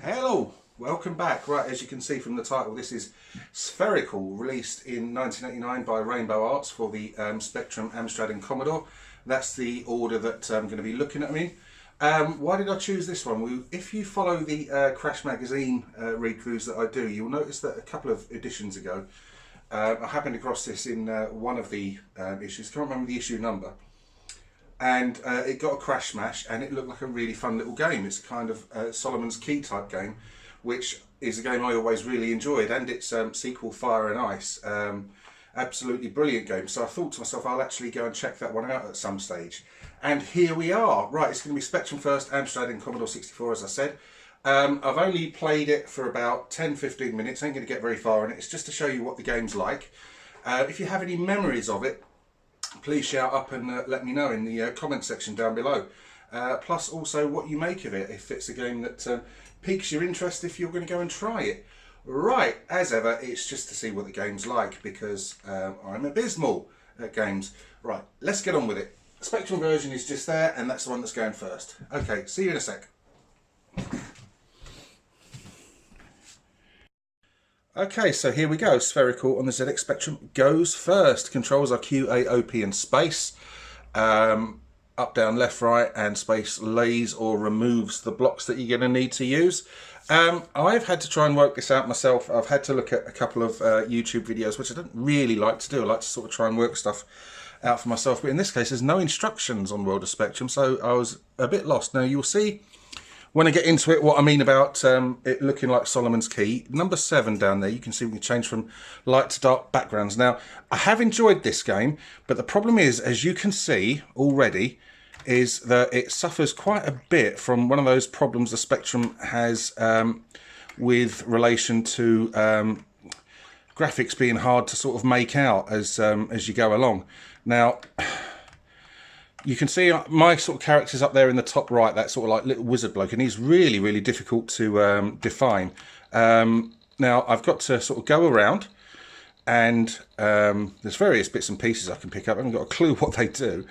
Hello, welcome back. Right, as you can see from the title, this is Spherical, released in 1989 by Rainbow Arts for the Spectrum, Amstrad and Commodore. That's the order that I'm going to be looking at me. Why did I choose this one? Well, if you follow the Crash Magazine read-throughs that I do, you'll notice that a couple of editions ago, I happened across this in one of the issues. Can't remember the issue number. And it got a crash smash, and it looked like a really fun little game. It's a kind of Solomon's Key type game, which is a game I always really enjoyed, and its sequel Fire and Ice, absolutely brilliant game. So I thought to myself, I'll actually go and check that one out at some stage. And here we are. Right, it's going to be Spectrum first, Amstrad and Commodore 64, as I said. I've only played it for about 10-15 minutes. I ain't going to get very far in it. It's just to show you what the game's like. If you have any memories of it, please shout up and let me know in the comment section down below. Plus also what you make of it, if it's a game that piques your interest, if you're going to go and try it. Right, as ever, it's just to see what the game's like, because I'm abysmal at games. Right, let's get on with it. The Spectrum version is just there, and that's the one that's going first. Okay, see you in a sec. Okay, so here we go. Spherical on the ZX Spectrum goes first. Controls are Q, A, O, P and space. Up, down, left, right, and space lays or removes the blocks that you're going to need to use. I've had to try and work this out myself. I've had to look at a couple of YouTube videos, which I don't really like to do. I like to sort of try and work stuff out for myself. But in this case, there's no instructions on World of Spectrum, so I was a bit lost. Now, you'll see when I get into it what I mean about it looking like Solomon's Key. Number 7 down there, you can see we can change from light to dark backgrounds. Now, I have enjoyed this game, but the problem is, as you can see already, is that it suffers quite a bit from one of those problems the Spectrum has with relation to graphics being hard to sort of make out as you go along. Now, you can see my sort of character's up there in the top right, that sort of like little wizard bloke, and he's really, really difficult to define. Now, I've got to sort of go around, and there's various bits and pieces I can pick up. I haven't got a clue what they do.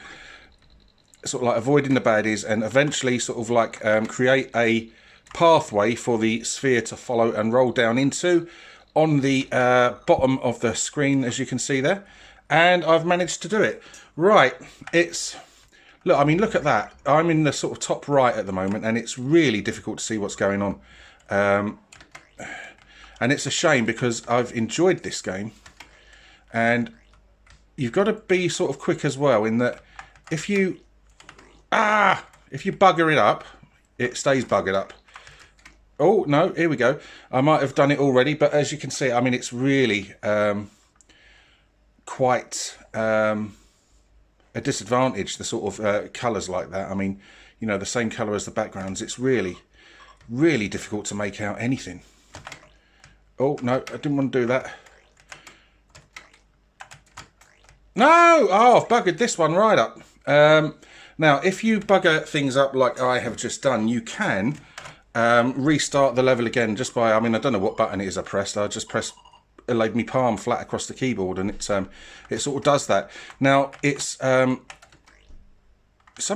Sort of like avoiding the baddies, and eventually sort of like create a pathway for the sphere to follow and roll down into on the bottom of the screen, as you can see there. And I've managed to do it. Right, it's... Look, I mean, look at that. I'm in the sort of top right at the moment, and it's really difficult to see what's going on. And it's a shame, because I've enjoyed this game. And you've got to be sort of quick as well, in that if you bugger it up, it stays buggered up. Oh, no, here we go. I might have done it already, but as you can see, I mean, it's really quite... a disadvantage, the sort of colours like that. I mean, you know, the same colour as the backgrounds. It's really, really difficult to make out anything. Oh, no, I didn't want to do that. No! Oh, I've buggered this one right up. Now, if you bugger things up like I have just done, you can restart the level again just by, I mean, I don't know what button it is I pressed. I just pressed... It laid me palm flat across the keyboard, and it sort of does that. Now, it's some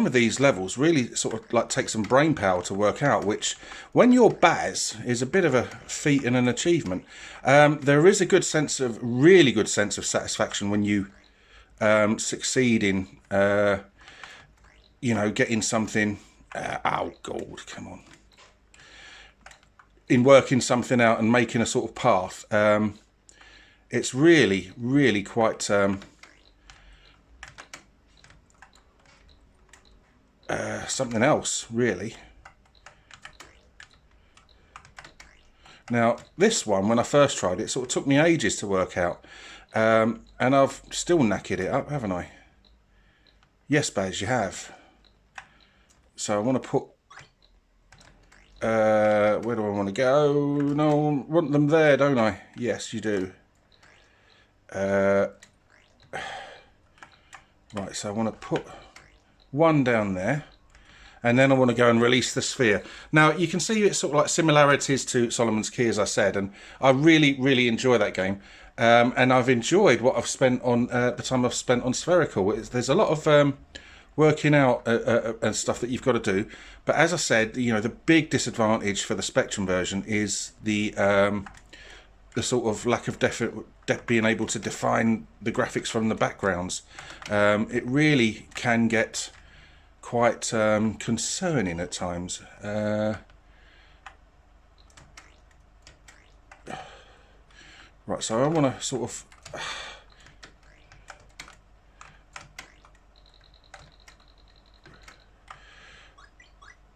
of these levels really sort of like take some brain power to work out, which when you're Baz is a bit of a feat and an achievement. There is a good sense of, really good sense of satisfaction when you succeed in you know, getting something oh god, come on, in working something out and making a sort of path. It's really, really quite something else, really. Now, this one, when I first tried it, sort of took me ages to work out. And I've still knackered it up, haven't I? Yes, Baz, you have. So I want to put... where do I want to go? No, I want them there, don't I? Yes, you do. Right, so I want to put one down there, and then I want to go and release the sphere. Now, you can see it's sort of like similarities to Solomon's Key, as I said, and I really, really enjoy that game. And I've enjoyed what I've spent on the time I've spent on Spherical. There's a lot of working out and stuff that you've got to do. But as I said, you know, the big disadvantage for the Spectrum version is the sort of lack of being able to define the graphics from the backgrounds. It really can get quite concerning at times. Right, so I want to sort of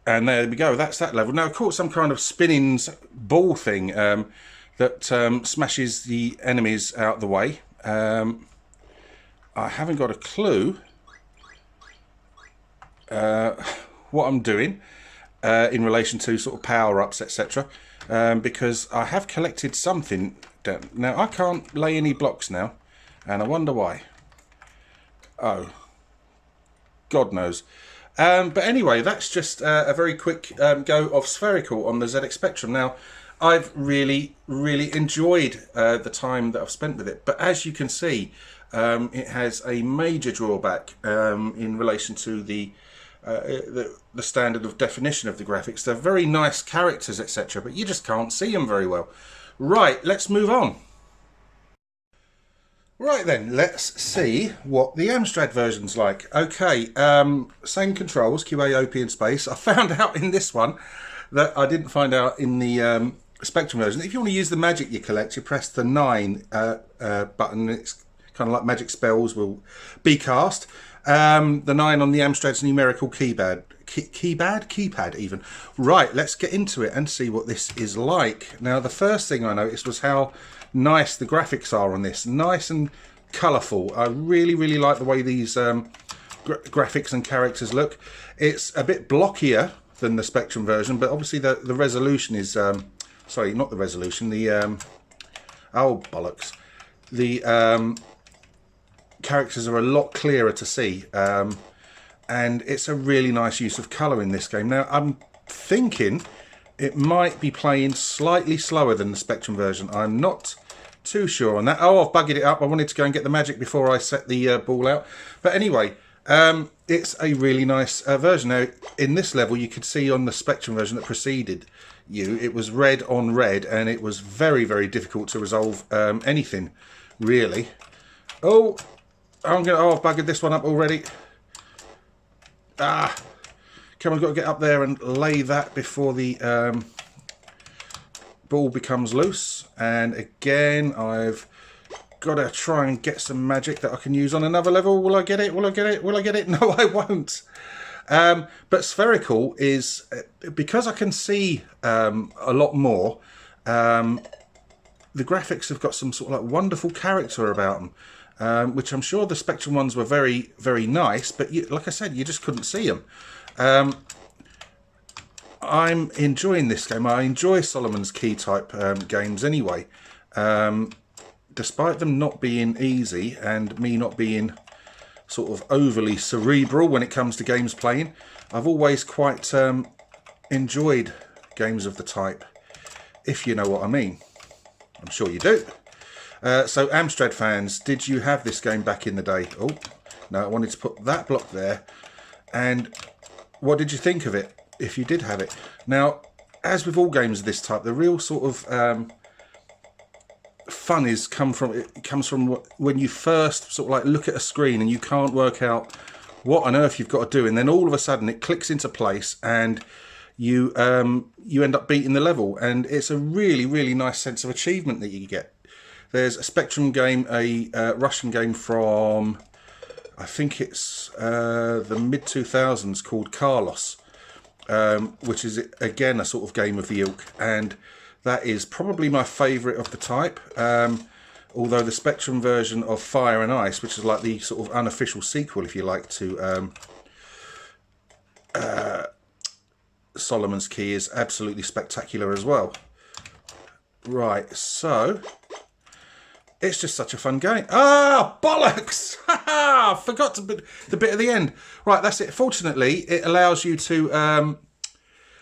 and there we go, that's that level. Now, of course, some kind of spinning ball thing that smashes the enemies out the way. I haven't got a clue what I'm doing in relation to sort of power-ups, etc. Because I have collected something down. Now, I can't lay any blocks now, and I wonder why. Oh, God knows. But anyway, that's just a very quick go of Spherical on the ZX Spectrum. Now, I've really enjoyed the time that I've spent with it, but as you can see, it has a major drawback in relation to the standard of definition of the graphics. They're very nice characters, etc., but you just can't see them very well. Right, let's move on. Right then, let's see what the Amstrad version's like. Okay, same controls, QA, OP and space. I found out in this one that I didn't find out in the Spectrum version. If you want to use the magic you collect, you press the 9 button. It's kind of like magic spells will be cast. The 9 on the Amstrad's numerical keypad. Keypad even. Right, let's get into it and see what this is like. Now, the first thing I noticed was how nice the graphics are on this. Nice and colourful. I really like the way these graphics and characters look. It's a bit blockier than the Spectrum version, but obviously the resolution is... sorry, not the resolution. The... oh, bollocks. The... characters are a lot clearer to see, and it's a really nice use of colour in this game. Now, I'm thinking it might be playing slightly slower than the Spectrum version. I'm not too sure on that. Oh, I've buggered it up. I wanted to go and get the magic before I set the ball out. But anyway, it's a really nice version. Now, in this level, you could see on the Spectrum version that preceded you, it was red on red, and it was very difficult to resolve anything, really. Oh, I've buggered this one up already. Ah, come on, got to get up there and lay that before the ball becomes loose. And again, I've got to try and get some magic that I can use on another level. Will I get it? Will I get it? Will I get it? No, I won't. But Spherical is, because I can see a lot more, the graphics have got some sort of like wonderful character about them. Which I'm sure the Spectrum ones were very nice, but like I said, you just couldn't see them. I'm enjoying this game. I enjoy Solomon's Key type games anyway, despite them not being easy and me not being sort of overly cerebral when it comes to games playing. I've always quite enjoyed games of the type, if you know what I mean. I'm sure you do. So Amstrad fans, did you have this game back in the day? Oh, no, I wanted to put that block there. And what did you think of it, if you did have it? Now, as with all games of this type, the real sort of fun comes from when you first sort of like look at a screen and you can't work out what on earth you've got to do, and then all of a sudden it clicks into place and you end up beating the level, and it's a really nice sense of achievement that you get. There's a Spectrum game, a Russian game from, I think it's the mid-2000s, called Carlos, which is, again, a sort of game of the ilk. And that is probably my favourite of the type. Although the Spectrum version of Fire and Ice, which is like the sort of unofficial sequel, if you like, to Solomon's Key, is absolutely spectacular as well. Right, so... it's just such a fun game. Ah, bollocks! Forgot to the bit at the end. Right, that's it. Fortunately, it allows you to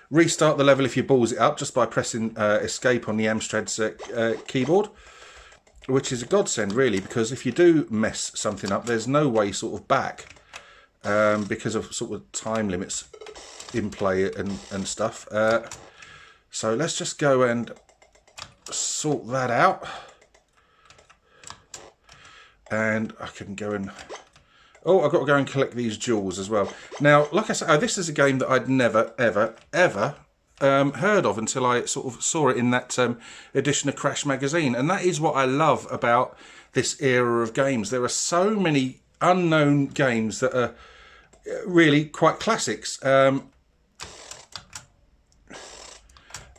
restart the level if you balls it up just by pressing escape on the Amstrad's keyboard, which is a godsend, really, because if you do mess something up, there's no way sort of back. because of sort of time limits in play and stuff. So let's just go and sort that out. And I can go and... Oh, I've got to go and collect these jewels as well. Now, like I said, this is a game that I'd never, ever, ever heard of until I sort of saw it in that edition of Crash magazine. And that is what I love about this era of games. There are so many unknown games that are really quite classics.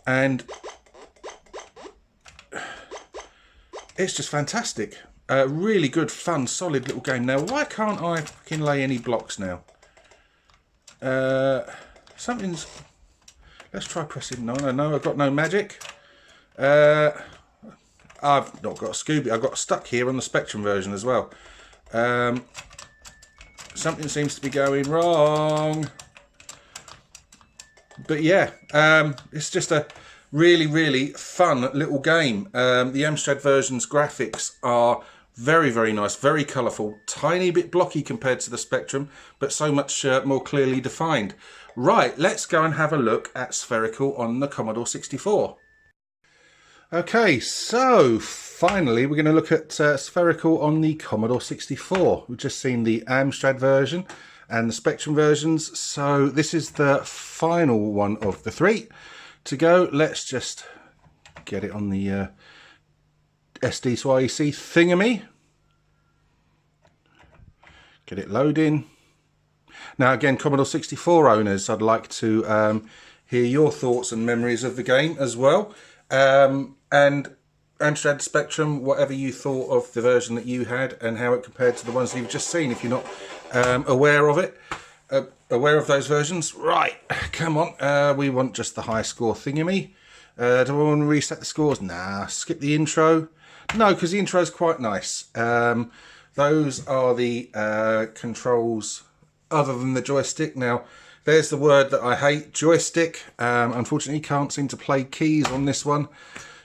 And it's just fantastic. Really good, fun, solid little game. Now, why can't I fucking lay any blocks now? Something's... Let's try pressing... No, I've got no magic. I've not got a Scooby. I got stuck here on the Spectrum version as well. Something seems to be going wrong. But yeah, it's just a really, really fun little game. The Amstrad version's graphics are very, very nice, very colourful, tiny bit blocky compared to the Spectrum, but so much more clearly defined. Right, let's go and have a look at Spherical on the Commodore 64. Okay, so finally we're going to look at Spherical on the Commodore 64. We've just seen the Amstrad version and the Spectrum versions, so this is the final one of the three to go. Let's just get it on the SD to IEC thingamy. Get it loading. Now again, Commodore 64 owners, I'd like to hear your thoughts and memories of the game as well. And Amstrad Spectrum, whatever you thought of the version that you had and how it compared to the ones that you've just seen, if you're not aware of it, aware of those versions. Right, come on, we want just the high score thingamy. Do I want to reset the scores? Nah, skip the intro. No, because the intro is quite nice. Those are the controls other than the joystick. Now, there's the word that I hate, joystick. Unfortunately, can't seem to play keys on this one.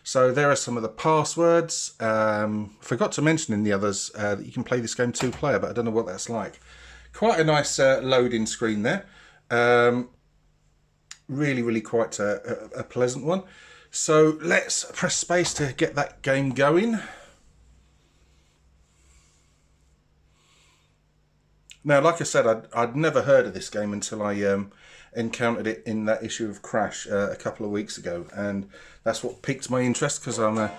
So there are some of the passwords. Forgot to mention in the others that you can play this game two-player, but I don't know what that's like. Quite a nice loading screen there. Really, really quite a pleasant one. So let's press space to get that game going. Now, like I said, I'd never heard of this game until I encountered it in that issue of Crash a couple of weeks ago, and that's what piqued my interest because I'm a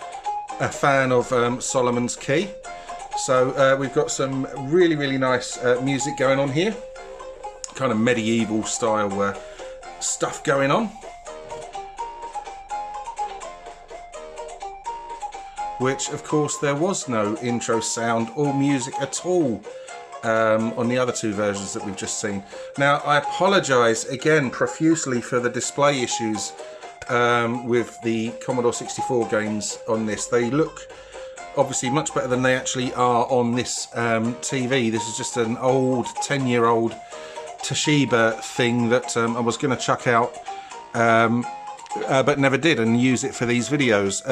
fan of Solomon's Key. So we've got some really, really nice music going on here, kind of medieval style stuff going on, which of course there was no intro sound or music at all on the other two versions that we've just seen. Now, I apologise again profusely for the display issues with the Commodore 64 games on this. They look obviously much better than they actually are on this TV. This is just an old 10-year-old Toshiba thing that I was going to chuck out but never did and use it for these videos.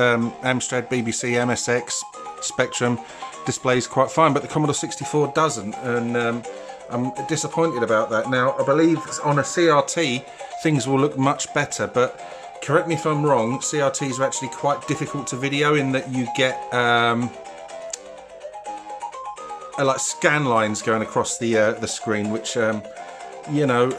Amstrad, BBC, MSX, Spectrum displays quite fine, but the Commodore 64 doesn't, and I'm disappointed about that. Now, I believe on a CRT things will look much better, but correct me if I'm wrong, CRTs are actually quite difficult to video in that you get like scan lines going across the screen, which you know,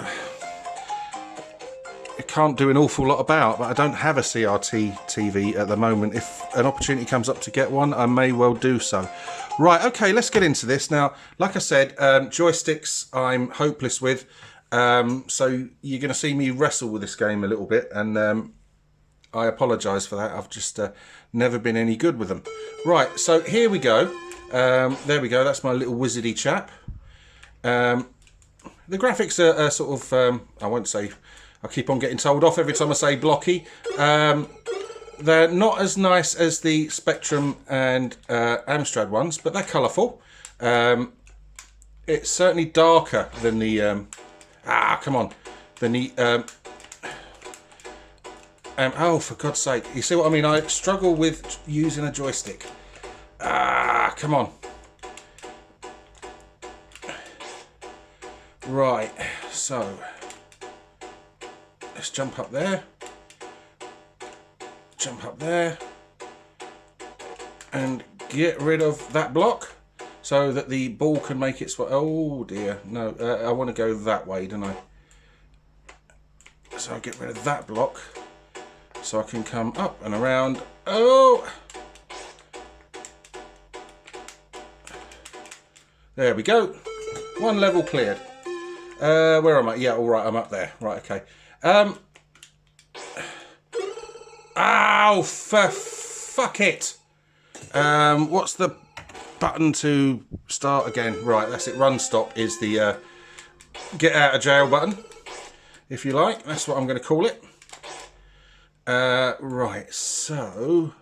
I can't do an awful lot about, but I don't have a CRT TV at the moment. If an opportunity comes up to get one, I may well do so. Right, okay, let's get into this. Now, like I said, joysticks I'm hopeless with, so you're going to see me wrestle with this game a little bit, and I apologise for that. I've just never been any good with them. Right, so here we go. There we go, that's my little wizardy chap. The graphics are sort of, I won't say, I keep on getting told off every time I say blocky. They're not as nice as the Spectrum and Amstrad ones, but they're colourful. It's certainly darker than the, come on, than the, oh, for God's sake, you see what I mean? I struggle with using a joystick. Come on. Right, so let's jump up there, and get rid of that block so that the ball can make its way. Oh dear, no, I want to go that way, don't I? So I'll get rid of that block so I can come up and around. Oh! There we go. One level cleared. Where am I? Yeah, all right, I'm up there. Right, okay. Ow, for fuck it. What's the button to start again? Right, that's it. Run stop is the get out of jail button, if you like. That's what I'm going to call it. Right, so...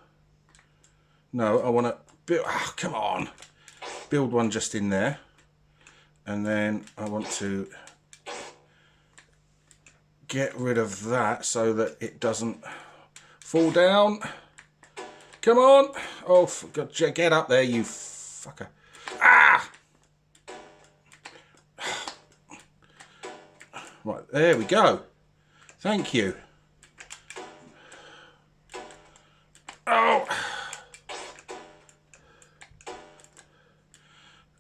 No, I want to build... Oh, come on. Build one just in there. And then I want to get rid of that so that it doesn't fall down. Come on. Oh, for God, get up there, you fucker. Ah! Right, there we go. Thank you. Oh!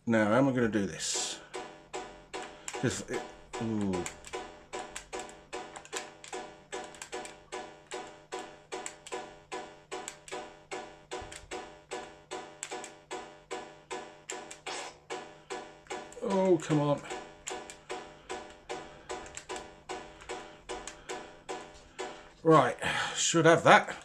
Now, how am I going to do this? Ooh. Oh, come on. Right, should have that.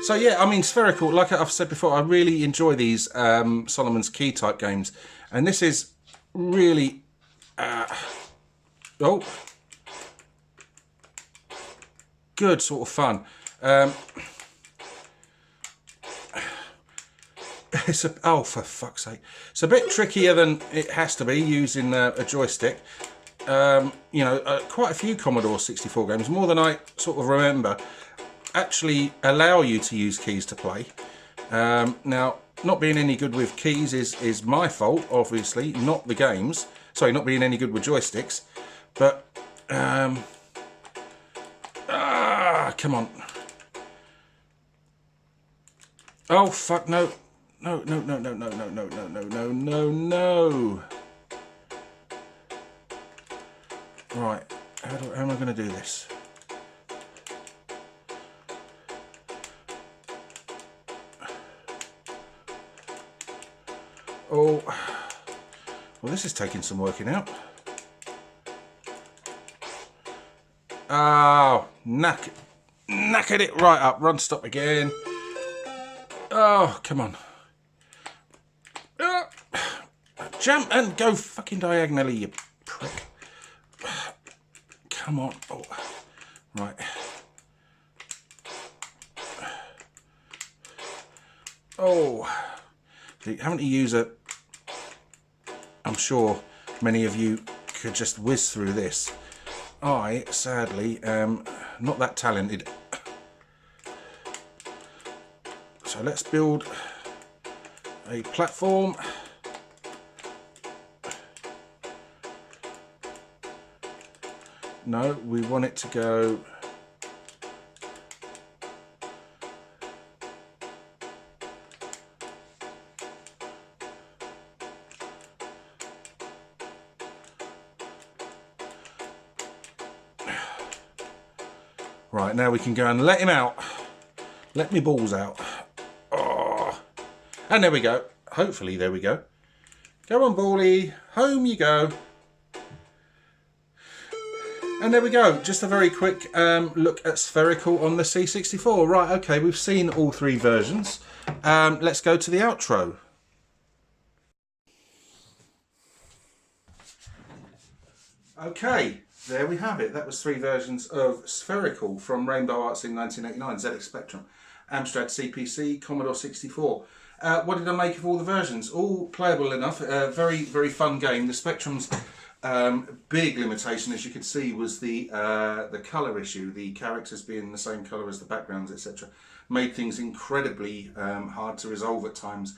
So yeah, I mean, Spherical, like I've said before, I really enjoy these Solomon's Key type games. And this is really... good sort of fun. Oh, for fuck's sake. It's a bit trickier than it has to be using a joystick. You know, quite a few Commodore 64 games, more than I sort of remember, actually allow you to use keys to play. Now, not being any good with keys is my fault, obviously, not the games. Sorry, not being any good with joysticks. But, come on. Oh, fuck, no. No, no, no, no, no, no, no, no, no, no, no, no. Right, how am I going to do this? Oh, well, this is taking some working out. Oh, knackered it right up. Run stop again. Oh, come on. Jump and go fucking diagonally, you prick. Come on. Oh, right. Oh, having to use a... I'm sure many of you could just whiz through this. I, sadly, am not that talented. So let's build a platform. No, we want it to go... Right, now we can go and let him out. Let me balls out. Oh. And there we go. Hopefully, there we go. Go on, Bally. Home you go. And there we go. Just a very quick look at Spherical on the C64. Right, okay, we've seen all three versions. Let's go to the outro. Okay, there we have it. That was three versions of Spherical from Rainbow Arts in 1989, ZX Spectrum, Amstrad CPC, Commodore 64. What did I make of all the versions? All playable enough. Very, very fun game. The Spectrum's big limitation, as you could see, was the colour issue. The characters being the same colour as the backgrounds, etc., made things incredibly hard to resolve at times,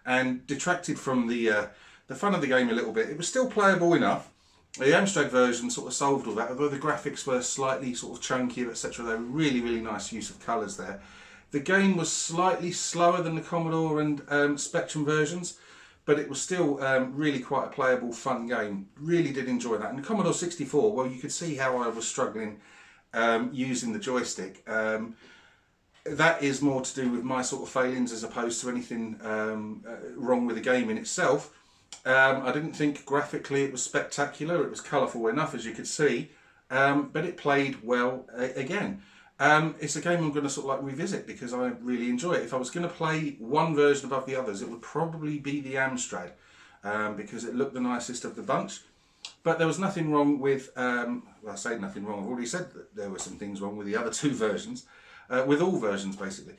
and detracted from the the fun of the game a little bit. It was still playable enough. The Amstrad version sort of solved all that, although the graphics were slightly sort of chunkier, etc. They were really, really nice use of colours there. The game was slightly slower than the Commodore and Spectrum versions, but it was still really quite a playable, fun game. Really did enjoy that. And the Commodore 64, well, you could see how I was struggling using the joystick. That is more to do with my sort of failings as opposed to anything wrong with the game in itself. I didn't think graphically it was spectacular. It was colourful enough, as you could see, but it played well again. It's a game I'm going to sort of like revisit because I really enjoy it. If I was going to play one version above the others, it would probably be the Amstrad because it looked the nicest of the bunch. But there was nothing wrong with, well, I say nothing wrong, I've already said that there were some things wrong with the other two versions, with all versions basically.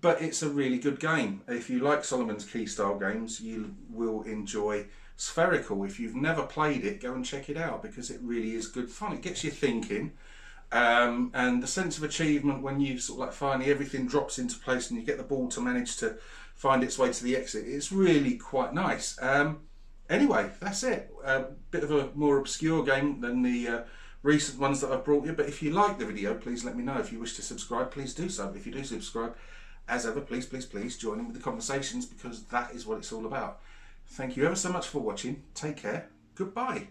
But it's a really good game. If you like Solomon's Key style games, you will enjoy Spherical. If you've never played it, go and check it out because it really is good fun. It gets you thinking, and the sense of achievement when you sort of like finally everything drops into place and you get the ball to manage to find its way to the exit, it's really quite nice. Anyway, that's it. A bit of a more obscure game than the recent ones that I've brought you, but if you like the video, please let me know. If you wish to subscribe, please do so. If you do subscribe, as ever, please, please, please join in with the conversations because that is what it's all about. Thank you ever so much for watching. Take care. Goodbye.